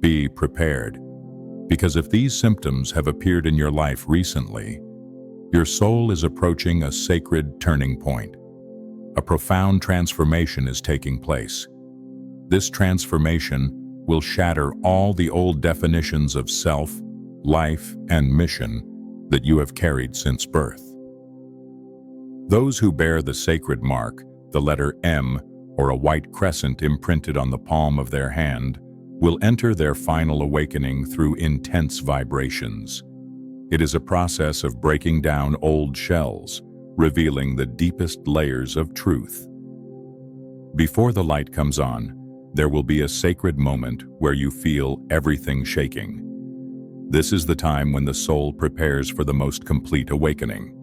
Be prepared, because if these symptoms have appeared in your life recently, your soul is approaching a sacred turning point. A profound transformation is taking place. This transformation will shatter all the old definitions of self, life, and mission that you have carried since birth. Those who bear the sacred mark, the letter M, or a white crescent imprinted on the palm of their hand, will enter their final awakening through intense vibrations. It is a process of breaking down old shells, revealing the deepest layers of truth. Before the light comes on, there will be a sacred moment where you feel everything shaking. This is the time when the soul prepares for the most complete awakening.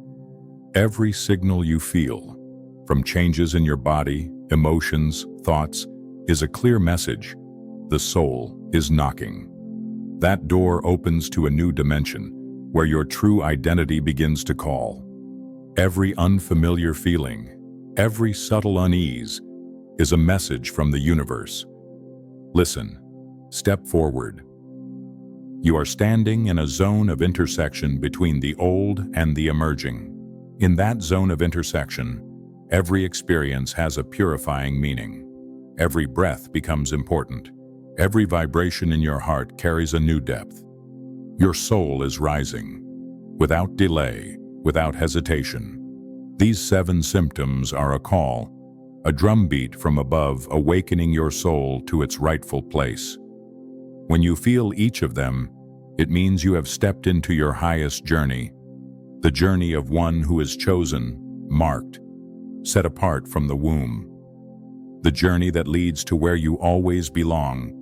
Every signal you feel, from changes in your body, emotions, thoughts, is a clear message. The soul is knocking. That door opens to a new dimension, where your true identity begins to call. Every unfamiliar feeling, every subtle unease, is a message from the universe. Listen, step forward. You are standing in a zone of intersection between the old and the emerging. In that zone of intersection, every experience has a purifying meaning. Every breath becomes important. Every vibration in your heart carries a new depth. Your soul is rising, without delay, without hesitation. These 7 symptoms are a call, a drumbeat from above awakening your soul to its rightful place. When you feel each of them, it means you have stepped into your highest journey, the journey of one who is chosen, marked, set apart from the womb. The journey that leads to where you always belong,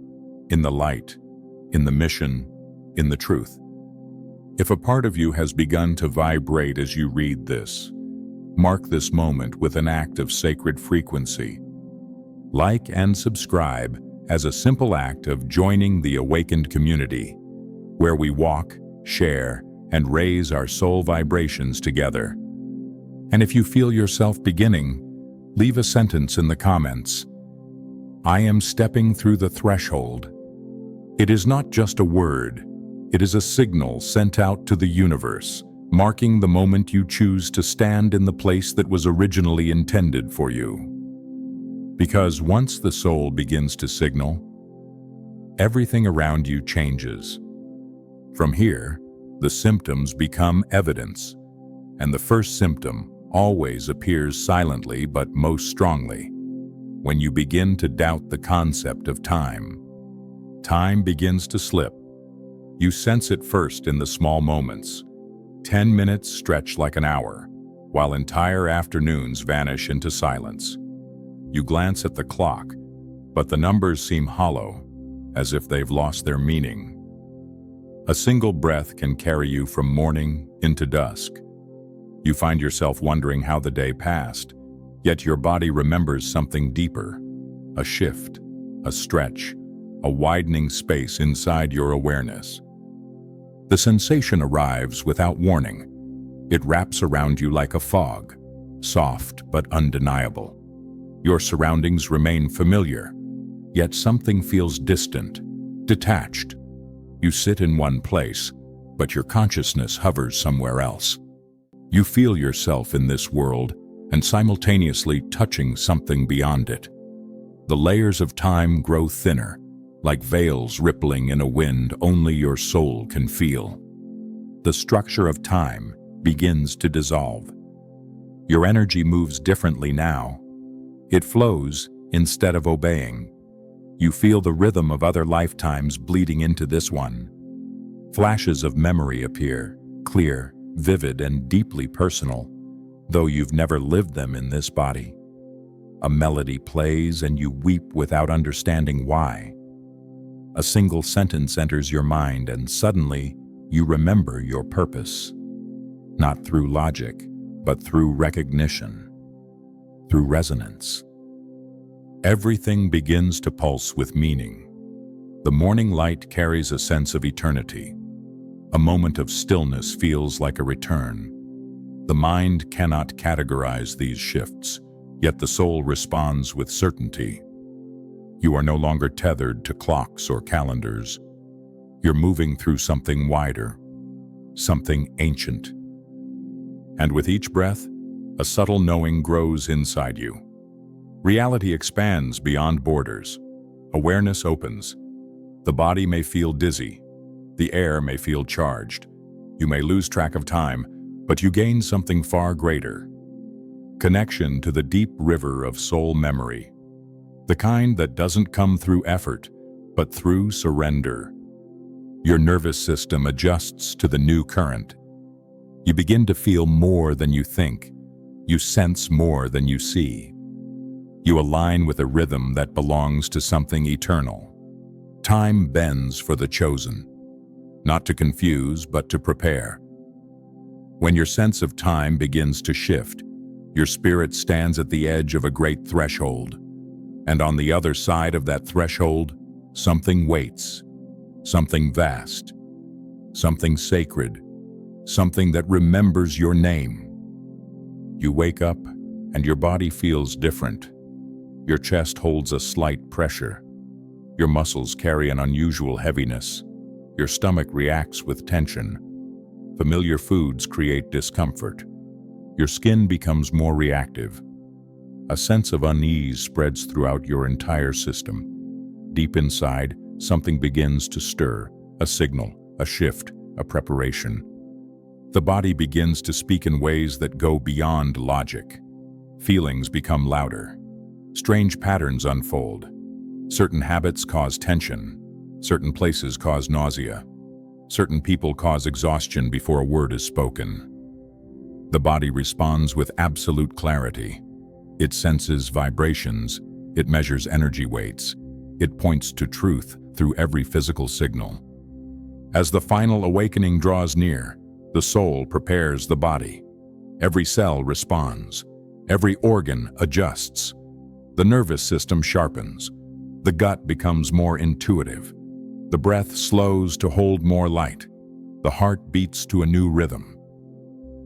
in the light, in the mission, in the truth. If a part of you has begun to vibrate as you read this, mark this moment with an act of sacred frequency. Like and subscribe as a simple act of joining the awakened community, where we walk, share, and raise our soul vibrations together. And if you feel yourself beginning, leave a sentence in the comments. I am stepping through the threshold. It is not just a word, it is a signal sent out to the universe, marking the moment you choose to stand in the place that was originally intended for you. Because once the soul begins to signal, everything around you changes. From here, the symptoms become evidence, and the first symptom always appears silently but most strongly. When you begin to doubt the concept of time, time begins to slip. You sense it first in the small moments. 10 minutes stretch like an hour, while entire afternoons vanish into silence. You glance at the clock, but the numbers seem hollow, as if they've lost their meaning. A single breath can carry you from morning into dusk. You find yourself wondering how the day passed, yet your body remembers something deeper, a shift, a stretch, a widening space inside your awareness. The sensation arrives without warning. It wraps around you like a fog, soft but undeniable. Your surroundings remain familiar, yet something feels distant, detached. You sit in one place, but your consciousness hovers somewhere else. You feel yourself in this world and simultaneously touching something beyond it. The layers of time grow thinner, like veils rippling in a wind only your soul can feel. The structure of time begins to dissolve. Your energy moves differently now. It flows instead of obeying. You feel the rhythm of other lifetimes bleeding into this one. Flashes of memory appear, clear, vivid, and deeply personal, though you've never lived them in this body. A melody plays and you weep without understanding why. A single sentence enters your mind and suddenly you remember your purpose. Not through logic, but through recognition, through resonance. Everything begins to pulse with meaning. The morning light carries a sense of eternity. A moment of stillness feels like a return. The mind cannot categorize these shifts, yet the soul responds with certainty. You are no longer tethered to clocks or calendars. You're moving through something wider, something ancient. And with each breath, a subtle knowing grows inside you. Reality expands beyond borders. Awareness opens. The body may feel dizzy. The air may feel charged. You may lose track of time, but you gain something far greater. Connection to the deep river of soul memory. The kind that doesn't come through effort, but through surrender. Your nervous system adjusts to the new current. You begin to feel more than you think. You sense more than you see. You align with a rhythm that belongs to something eternal. Time bends for the chosen, not to confuse, but to prepare. When your sense of time begins to shift, your spirit stands at the edge of a great threshold. And on the other side of that threshold, something waits, something vast, something sacred, something that remembers your name. You wake up, and your body feels different. Your chest holds a slight pressure. Your muscles carry an unusual heaviness. Your stomach reacts with tension. Familiar foods create discomfort. Your skin becomes more reactive. A sense of unease spreads throughout your entire system. Deep inside, something begins to stir, a signal, a shift, a preparation. The body begins to speak in ways that go beyond logic. Feelings become louder. Strange patterns unfold. Certain habits cause tension. Certain places cause nausea. Certain people cause exhaustion before a word is spoken. The body responds with absolute clarity. It senses vibrations. It measures energy weights. It points to truth through every physical signal. As the final awakening draws near, the soul prepares the body. Every cell responds. Every organ adjusts. The nervous system sharpens. The gut becomes more intuitive. The breath slows to hold more light. The heart beats to a new rhythm.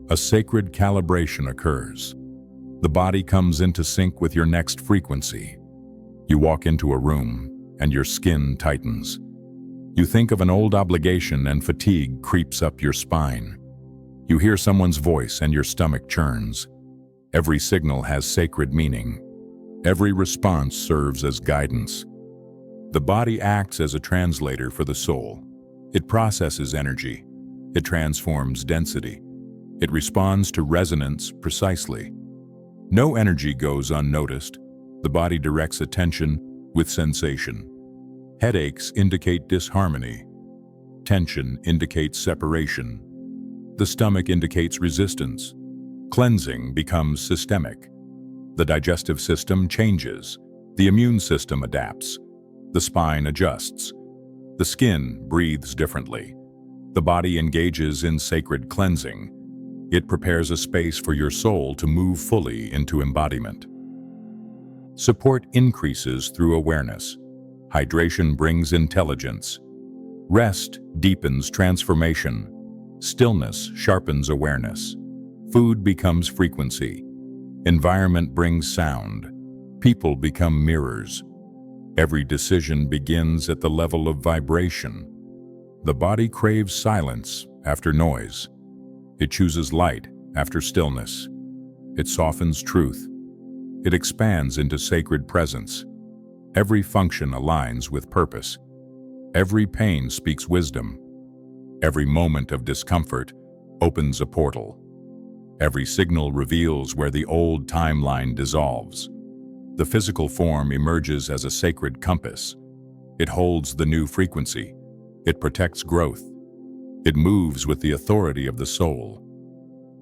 A sacred calibration occurs. The body comes into sync with your next frequency. You walk into a room, and your skin tightens. You think of an old obligation and fatigue creeps up your spine. You hear someone's voice and your stomach churns. Every signal has sacred meaning. Every response serves as guidance. The body acts as a translator for the soul. It processes energy. It transforms density. It responds to resonance precisely. No energy goes unnoticed. The body directs attention with sensation. Headaches indicate disharmony. Tension indicates separation. The stomach indicates resistance. Cleansing becomes systemic. The digestive system changes. The immune system adapts. The spine adjusts. The skin breathes differently. The body engages in sacred cleansing. It prepares a space for your soul to move fully into embodiment. Support increases through awareness. Hydration brings intelligence. Rest deepens transformation. Stillness sharpens awareness. Food becomes frequency. Environment brings sound. People become mirrors. Every decision begins at the level of vibration. The body craves silence after noise. It chooses light after stillness. It softens truth. It expands into sacred presence. Every function aligns with purpose. Every pain speaks wisdom. Every moment of discomfort opens a portal. Every signal reveals where the old timeline dissolves. The physical form emerges as a sacred compass. It holds the new frequency. It protects growth. It moves with the authority of the soul.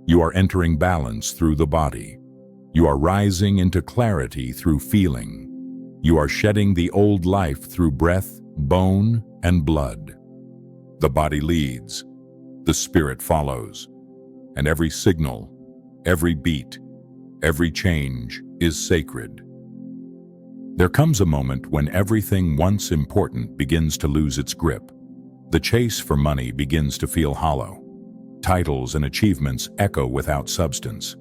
You are entering balance through the body. You are rising into clarity through feeling. You are shedding the old life through breath, bone, and blood. The body leads. The spirit follows. And every signal, every beat, every change is sacred. There comes a moment when everything once important begins to lose its grip. The chase for money begins to feel hollow. Titles and achievements echo without substance.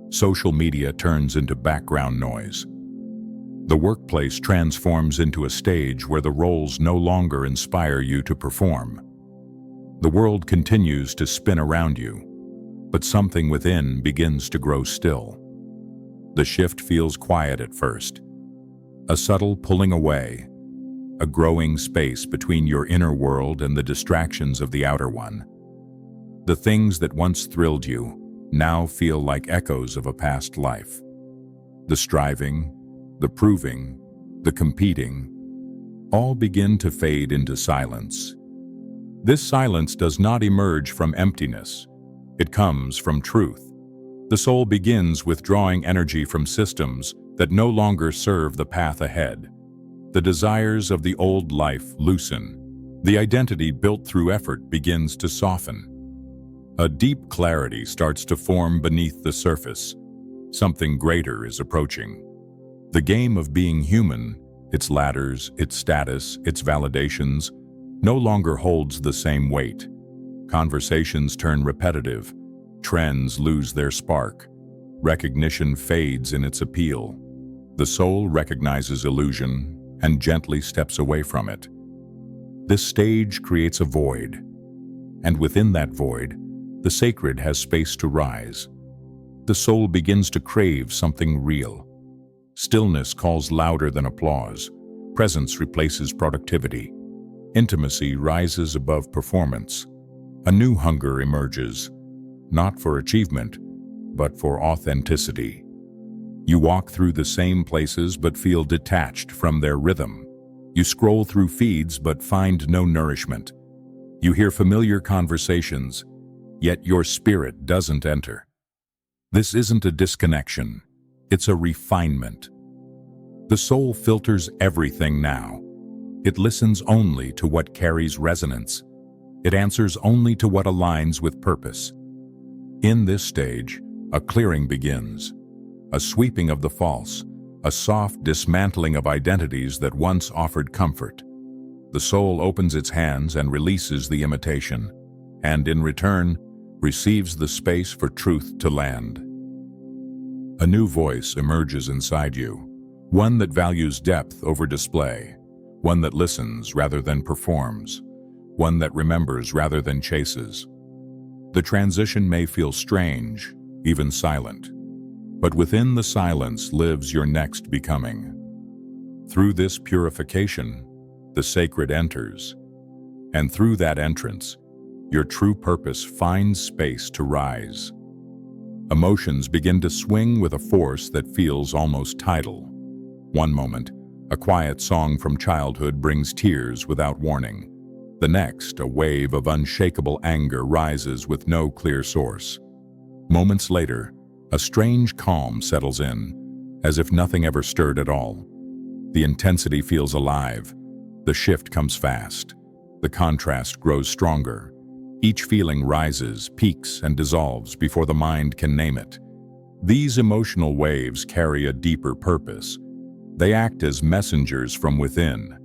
Social media turns into background noise. The workplace transforms into a stage where the roles no longer inspire you to perform. The world continues to spin around you, but something within begins to grow still. The shift feels quiet at first, a subtle pulling away, a growing space between your inner world and the distractions of the outer one. The things that once thrilled you now feel like echoes of a past life. The striving, the proving, the competing, all begin to fade into silence. This silence does not emerge from emptiness. It comes from truth. The soul begins withdrawing energy from systems that no longer serve the path ahead. The desires of the old life loosen. The identity built through effort begins to soften. A deep clarity starts to form beneath the surface. Something greater is approaching. The game of being human, its ladders, its status, its validations, no longer holds the same weight. Conversations turn repetitive. Trends lose their spark. Recognition fades in its appeal. The soul recognizes illusion and gently steps away from it. This stage creates a void, and within that void, the sacred has space to rise. The soul begins to crave something real. Stillness calls louder than applause. Presence replaces productivity. Intimacy rises above performance. A new hunger emerges, not for achievement, but for authenticity. You walk through the same places but feel detached from their rhythm. You scroll through feeds but find no nourishment. You hear familiar conversations, yet your spirit doesn't enter. This isn't a disconnection, it's a refinement. The soul filters everything now. It listens only to what carries resonance. It answers only to what aligns with purpose. In this stage, a clearing begins, a sweeping of the false, a soft dismantling of identities that once offered comfort. The soul opens its hands and releases the imitation, and in return, receives the space for truth to land. A new voice emerges inside you, one that values depth over display, one that listens rather than performs, one that remembers rather than chases. The transition may feel strange, even silent, but within the silence lives your next becoming. Through this purification, the sacred enters, and through that entrance, your true purpose finds space to rise. Emotions begin to swing with a force that feels almost tidal. One moment, a quiet song from childhood brings tears without warning. The next, a wave of unshakable anger rises with no clear source. Moments later, a strange calm settles in, as if nothing ever stirred at all. The intensity feels alive. The shift comes fast. The contrast grows stronger. Each feeling rises, peaks, and dissolves before the mind can name it. These emotional waves carry a deeper purpose. They act as messengers from within.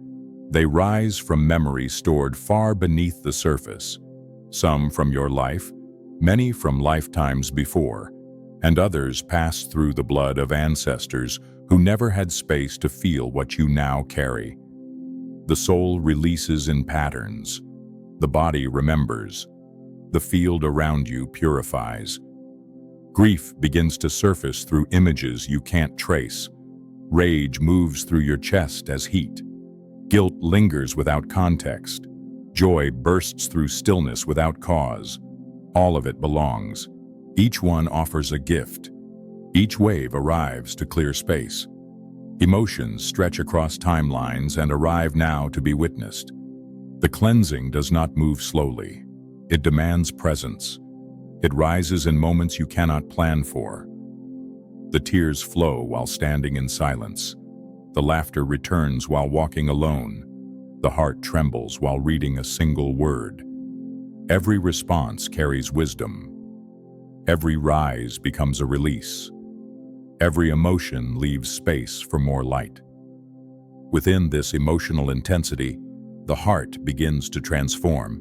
They rise from memories stored far beneath the surface. Some from your life, many from lifetimes before, and others passed through the blood of ancestors who never had space to feel what you now carry. The soul releases in patterns. The body remembers. The field around you purifies. Grief begins to surface through images you can't trace. Rage moves through your chest as heat. Guilt lingers without context. Joy bursts through stillness without cause. All of it belongs. Each one offers a gift. Each wave arrives to clear space. Emotions stretch across timelines and arrive now to be witnessed. The cleansing does not move slowly. It demands presence. It rises in moments you cannot plan for. The tears flow while standing in silence. The laughter returns while walking alone. The heart trembles while reading a single word. Every response carries wisdom. Every rise becomes a release. Every emotion leaves space for more light. Within this emotional intensity, the heart begins to transform.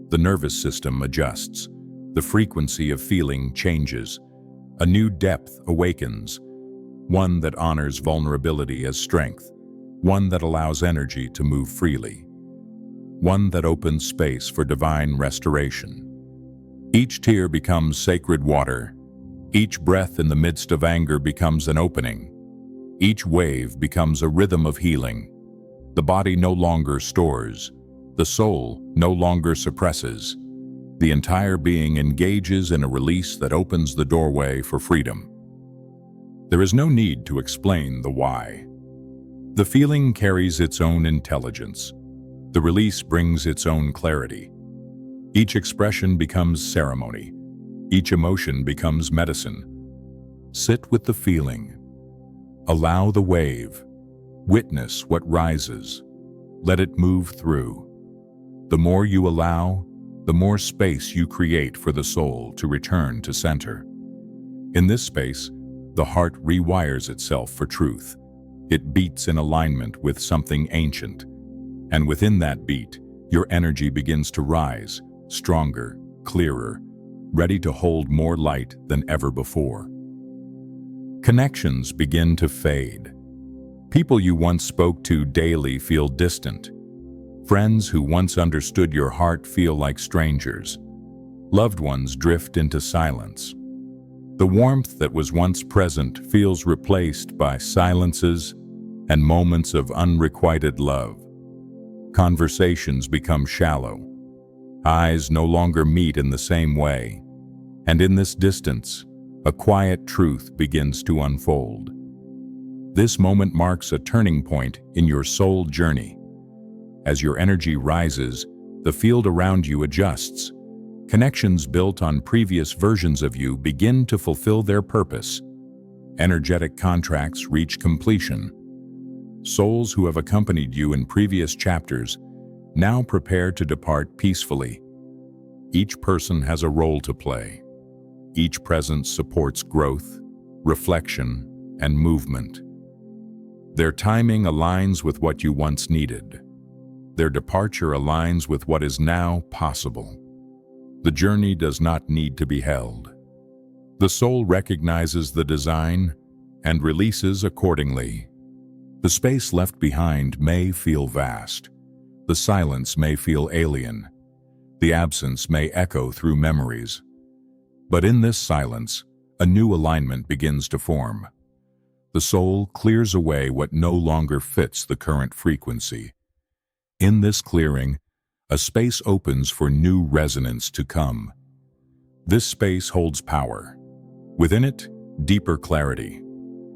The nervous system adjusts. The frequency of feeling changes. A new depth awakens. one that honors vulnerability as strength, one that allows energy to move freely, one that opens space for divine restoration. Each tear becomes sacred water. Each breath in the midst of anger becomes an opening. Each wave becomes a rhythm of healing. The body no longer stores. The soul no longer suppresses. The entire being engages in a release that opens the doorway for freedom. There is no need to explain the why. The feeling carries its own intelligence. The release brings its own clarity. Each expression becomes ceremony. Each emotion becomes medicine. Sit with the feeling. Allow the wave. Witness what rises. Let it move through. The more you allow, the more space you create for the soul to return to center. In this space, the heart rewires itself for truth. It beats in alignment with something ancient. And within that beat, your energy begins to rise, stronger, clearer, ready to hold more light than ever before. Connections begin to fade. People you once spoke to daily feel distant. Friends who once understood your heart feel like strangers. Loved ones drift into silence. The warmth that was once present feels replaced by silences and moments of unrequited love. Conversations become shallow. Eyes no longer meet in the same way. And in this distance, a quiet truth begins to unfold. This moment marks a turning point in your soul journey. As your energy rises, the field around you adjusts. Connections built on previous versions of you begin to fulfill their purpose. Energetic contracts reach completion. Souls who have accompanied you in previous chapters now prepare to depart peacefully. Each person has a role to play. Each presence supports growth, reflection, and movement. Their timing aligns with what you once needed. Their departure aligns with what is now possible. The journey does not need to be held. The soul recognizes the design and releases accordingly. The space left behind may feel vast. The silence may feel alien. The absence may echo through memories. But in this silence, a new alignment begins to form. The soul clears away what no longer fits the current frequency. In this clearing, a space opens for new resonance to come. This space holds power. Within it, deeper clarity.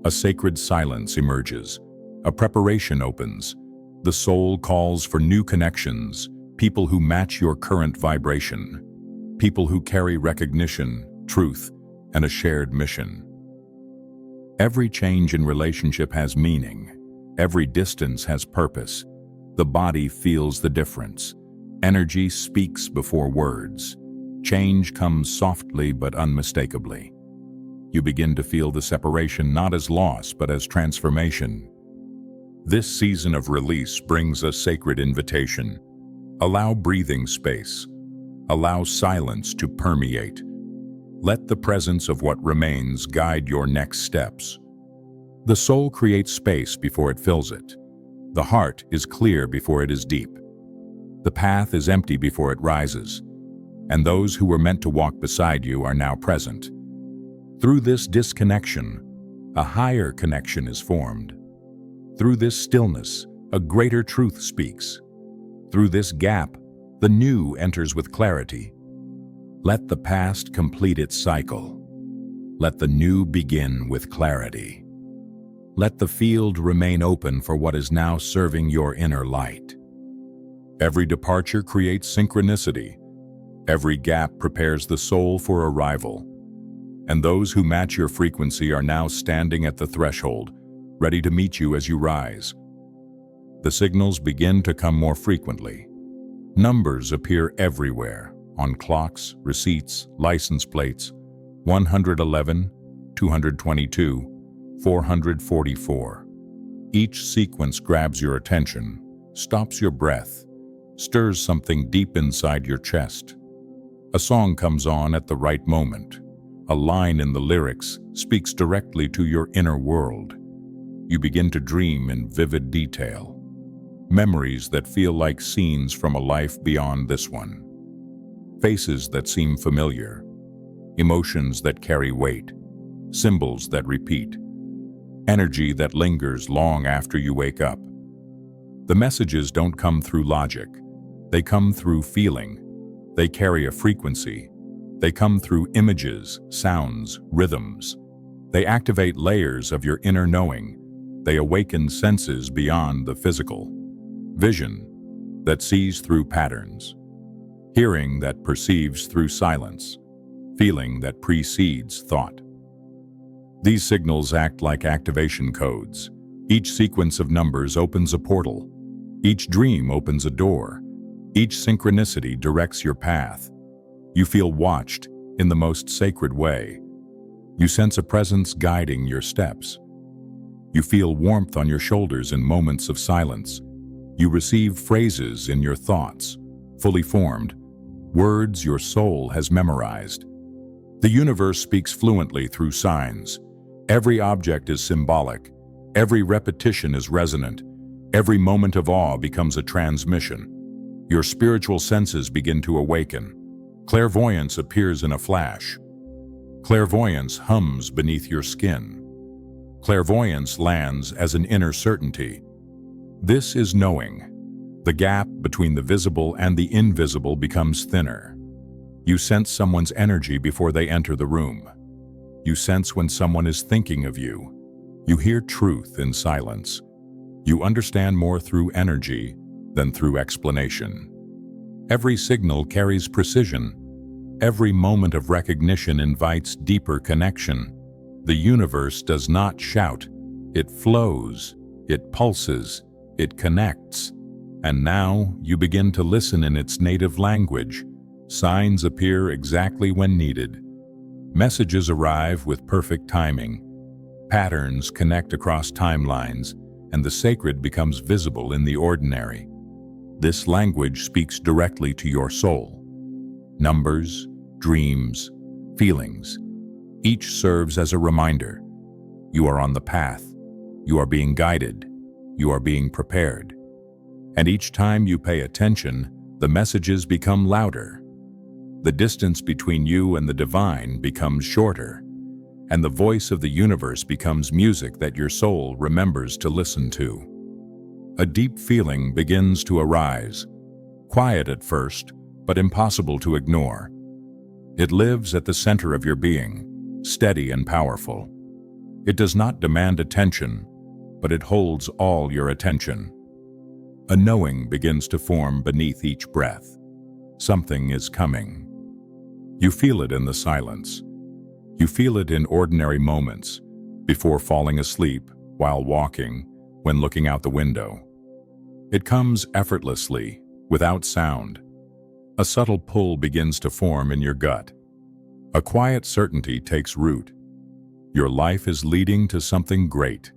A sacred silence emerges. A preparation opens. The soul calls for new connections, people who match your current vibration, people who carry recognition, truth, and a shared mission. Every change in relationship has meaning. Every distance has purpose. The body feels the difference. Energy speaks before words. Change comes softly but unmistakably. You begin to feel the separation not as loss but as transformation. This season of release brings a sacred invitation. Allow breathing space. Allow silence to permeate. Let the presence of what remains guide your next steps. The soul creates space before it fills it. The heart is clear before it is deep. The path is empty before it rises. And those who were meant to walk beside you are now present. Through this disconnection, a higher connection is formed. Through this stillness, a greater truth speaks. Through this gap, the new enters with clarity. Let the past complete its cycle. Let the new begin with clarity. Let the field remain open for what is now serving your inner light. Every departure creates synchronicity. Every gap prepares the soul for arrival. And those who match your frequency are now standing at the threshold, ready to meet you as you rise. The signals begin to come more frequently. Numbers appear everywhere, on clocks, receipts, license plates. 111, 222, 444. Each sequence grabs your attention, stops your breath, stirs something deep inside your chest. A song comes on at the right moment, A line in the lyrics speaks directly to your inner world. You begin to dream in vivid detail. Memories that feel like scenes from a life beyond this one. Faces that seem familiar. Emotions that carry weight. Symbols that repeat. Energy that lingers long after you wake up. The messages don't come through logic. They come through feeling. They carry a frequency. They come through images, sounds, rhythms. They activate layers of your inner knowing. They awaken senses beyond the physical. Vision that sees through patterns. Hearing that perceives through silence. Feeling that precedes thought. These signals act like activation codes. Each sequence of numbers opens a portal. Each dream opens a door. Each synchronicity directs your path. You feel watched in the most sacred way. You sense a presence guiding your steps. You feel warmth on your shoulders in moments of silence. You receive phrases in your thoughts, fully formed, words your soul has memorized. The universe speaks fluently through signs. Every object is symbolic. Every repetition is resonant. Every moment of awe becomes a transmission. Your spiritual senses begin to awaken. Clairvoyance appears in a flash. Clairvoyance hums beneath your skin. Clairvoyance lands as an inner certainty. This is knowing. The gap between the visible and the invisible becomes thinner. You sense someone's energy before they enter the room. You sense when someone is thinking of you. You hear truth in silence. You understand more through energy than through explanation. Every signal carries precision. Every moment of recognition invites deeper connection. The universe does not shout. It flows. It pulses. It connects. And now you begin to listen in its native language. Signs appear exactly when needed. Messages arrive with perfect timing. Patterns connect across timelines, and the sacred becomes visible in the ordinary. This language speaks directly to your soul. Numbers, dreams, feelings. Each serves as a reminder. You are on the path. You are being guided. You are being prepared. And each time you pay attention, the messages become louder. The distance between you and the divine becomes shorter, and the voice of the universe becomes music that your soul remembers to listen to. A deep feeling begins to arise, quiet at first, but impossible to ignore. It lives at the center of your being, steady and powerful. It does not demand attention, but it holds all your attention. A knowing begins to form beneath each breath. Something is coming. You feel it in the silence. You feel it in ordinary moments, before falling asleep, while walking, when looking out the window. It comes effortlessly, without sound. A subtle pull begins to form in your gut. A quiet certainty takes root. Your life is leading to something great.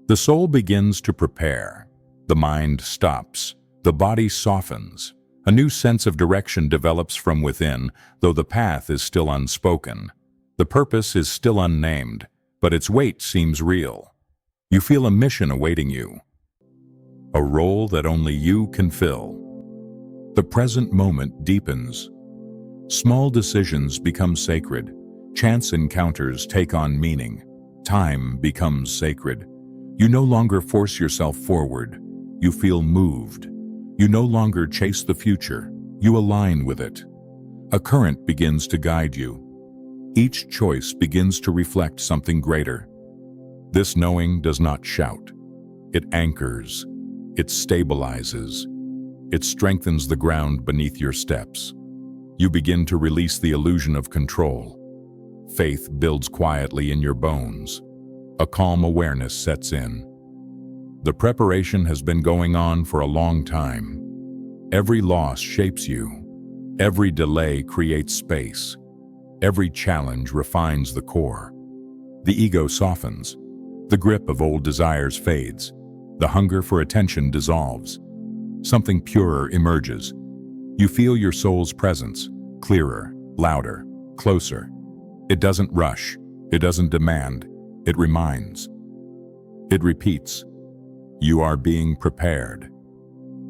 The soul begins to prepare. The mind stops. The body softens. A new sense of direction develops from within, though the path is still unspoken. The purpose is still unnamed, but its weight seems real. You feel a mission awaiting you. A role that only you can fill. The present moment deepens. Small decisions become sacred. Chance encounters take on meaning. Time becomes sacred. You no longer force yourself forward. You feel moved. You no longer chase the future. You align with it. A current begins to guide you. Each choice begins to reflect something greater. This knowing does not shout. It anchors. It stabilizes. It strengthens the ground beneath your steps. You begin to release the illusion of control. Faith builds quietly in your bones. A calm awareness sets in. The preparation has been going on for a long time. Every loss shapes you. Every delay creates space. Every challenge refines the core. The ego softens. The grip of old desires fades. The hunger for attention dissolves. Something purer emerges. You feel your soul's presence, clearer, louder, closer. It doesn't rush. It doesn't demand. It reminds. It repeats. You are being prepared.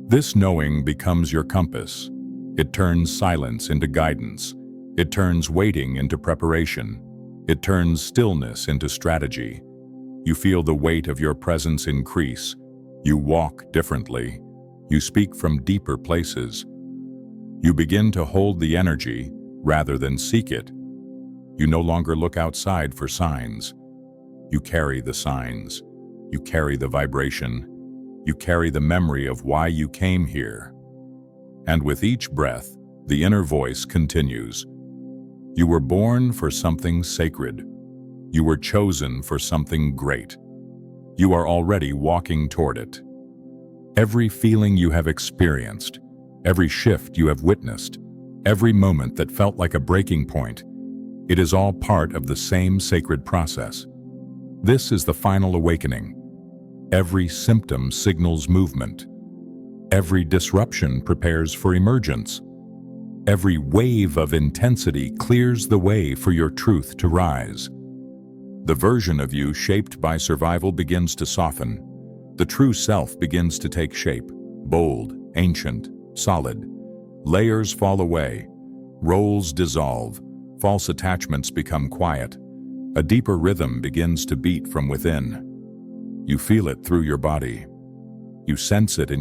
This knowing becomes your compass. It turns silence into guidance. It turns waiting into preparation. It turns stillness into strategy. You feel the weight of your presence increase. You walk differently. You speak from deeper places. You begin to hold the energy rather than seek it. You no longer look outside for signs. You carry the signs. You carry the vibration. You carry the memory of why you came here. And with each breath, the inner voice continues. You were born for something sacred. You were chosen for something great. You are already walking toward it. Every feeling you have experienced, every shift you have witnessed, every moment that felt like a breaking point, it is all part of the same sacred process. This is the final awakening. Every symptom signals movement. Every disruption prepares for emergence. Every wave of intensity clears the way for your truth to rise. The version of you shaped by survival begins to soften. The true self begins to take shape, bold, ancient, solid. Layers fall away, roles dissolve, false attachments become quiet. A deeper rhythm begins to beat from within. You feel it through your body. You sense it in your